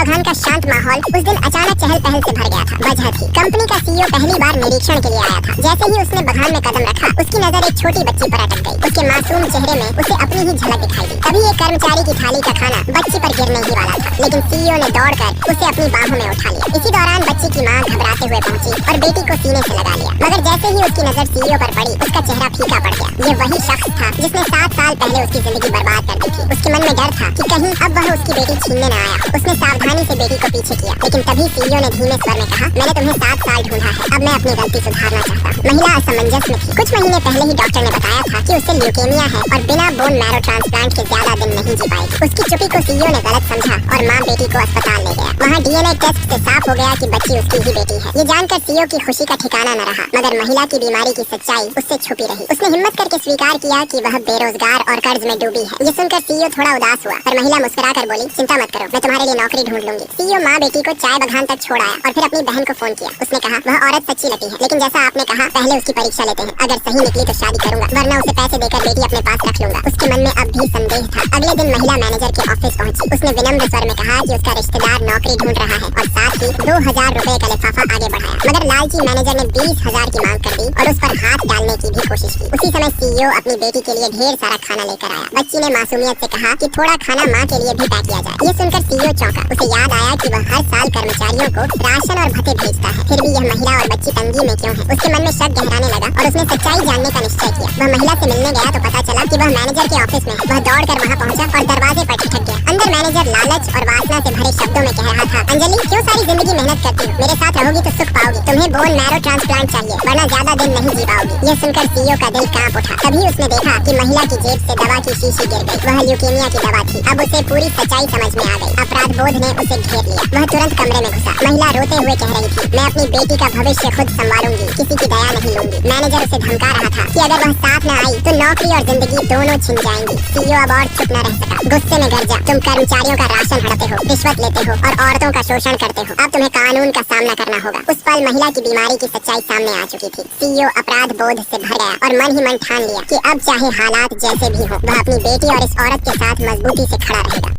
बगान का शांत माहौल उस दिन अचानक चहल पहल से भर गया था। वजह थी कंपनी का सीईओ पहली बार निरीक्षण के लिए आया था। जैसे ही उसने बगान में कदम रखा, उसकी नजर एक छोटी बच्ची पर अटक गई। उसके मासूम चेहरे में उसे अपनी ही झलक दिखाई दी। तभी एक कर्मचारी की थाली का खाना बच्ची पर गिरने ही वाला था, लेकिन सीईओ ने दौड़कर उसे अपनी बाहों में उठा लिया। इसी दौरान बच्ची की मां घबराते हुए पहुंची और बेटी को सीने से लगा लिया। मगर जैसे ही उसकी नजर सीईओ पर पड़ी, उसका चेहरा फीका पड़ गया। ये वही शख्स था जिसने 7 साल पहले उसकी जिंदगी बर्बाद कर दी थी। उसके मन में डर था कि कहीं अब वह उसकी बेटी छीनने न आया। उसने सावधानी से बेटी को पीछे किया, लेकिन तभी सीईओ ने धीमे स्वर में कहा, मैंने तुम्हें 7 साल ढूंढा है, अब मैं अपनी गलती सुधारना चाहता हूँ। महिला असमंजस में थी। कुछ महीने पहले ही डॉक्टर ने बताया था कि उसे ल्यूकेमिया है और बिना बोन मैरो ट्रांसप्लांट के ज्यादा दिन नहीं जी पाएगी। उसकी चुप्पी को सीईओ ने गलत समझा और माँ बेटी को अस्पताल ले गया। वहाँ डीएनए टेस्ट से साफ हो गया कि बच्ची उसकी ही बेटी है। ये जानकर सीईओ की खुशी का ठिकाना न रहा, मगर महिला की बीमारी की सच्चाई उससे छुपी रही। उसने हिम्मत करके स्वीकार किया कि वह बेरोजगार और कर्ज में डूबी है। ये सुनकर सीईओ थोड़ा उदास हुआ, पर महिला मुस्कुराकर बोली, चिंता मत करो, मैं तुम्हारे लिए नौकरी ढूंढ लूंगी। सीईओ माँ बेटी को चाय बगान तक छोड़ आया और फिर अपनी बहन को फोन किया। उसने कहा, वह औरत सच्ची लगती है, लेकिन जैसा आपने कहा, पहले उसकी परीक्षा लेते हैं। अगर सही निकली तो शादी करूंगा, वरना उसे पैसे देकर बेटी अपने पास रख लूंगा। उसके मन में अब भी संदेह था। अगले दिन महिला मैनेजर के ऑफिस पहुंची। उसने विनम्र स्वर में कहा कि उसका रिश्तेदार नौकरी ढूंढ रहा है और साथ ही 2000 रुपए का लिफाफा आगे बढ़ाया। मगर लालची मैनेजर ने 20,000 की मांग कर दी और उस पर हाथ डालने की भी कोशिश की। उसी समय सीईओ अपनी बेटी के लिए ढेर सारा खाना लेकर आया। बच्ची ने मासूमियत से कहा कि थोड़ा खाना माँ के लिए भी पैक किया जाए। ये सुनकर सीईओ चौंका। उसे याद आया कि वह हर साल कर्मचारियों को राशन और भत्ते भेजता है, फिर भी यह महिला और बच्ची तंगी में क्यों है? उसके मन में शक गहराने लगा और उसने सच्चाई जानने का निश्चय किया। वह महिला से मिलने गया तो पता चला कि वह मैनेजर के ऑफिस में है। वह दौड़कर वहां पहुंचा और दरवाजे पर ठिठक गया। अंदर मैनेजर लालच और वासना से भरे शब्दों में कह रहा था, अंजलि, क्यों सारी जिंदगी मेहनत करती हो? मेरे साथ रहोगी तो सुख पाओगी। तुम्हें बोन मैरो ट्रांसप्लांट चाहिए, वरना ज्यादा दिन नहीं जी पाओगी। यह सुनकर सीईओ का दिल कांप उठा। तभी उसने देखा कि महिला की जेब से दवा की शीशी गिर गई। वह ल्यूकेमिया की दवा थी। अब उसे पूरी सच्चाई समझ में आ गई। अपराध बोध ने उसे घेर लिया। वह तुरंत कमरे में घुसा। महिला रोते हुए कह रही थी, मैं अपनी बेटी का भविष्य खुद संभालूंगी, किसी की दया नहीं लूंगी। मैनेजर उसे धमका रहा था कि अगर वह साथ न आई तो नौकरी और जिंदगी दोनों छिन जाएंगी। सीईओ अब और चुप न रह सका। गुस्से में गरजा, तुम कर्मचारियों का राशन हड़पते हो, रिश्वत लेते हो और औरतों का शोषण करते हो। अब तुम्हें कानून का सामना करना होगा। उस पल महिला की बीमारी की सच्चाई सामने आ चुकी थी। सीईओ अपराध बोध से भर गया और मन ही मन ठान लिया कि अब चाहे हालात जैसे भी हो, वह अपनी बेटी और इस औरत के साथ मजबूती से खड़ा रहेगा।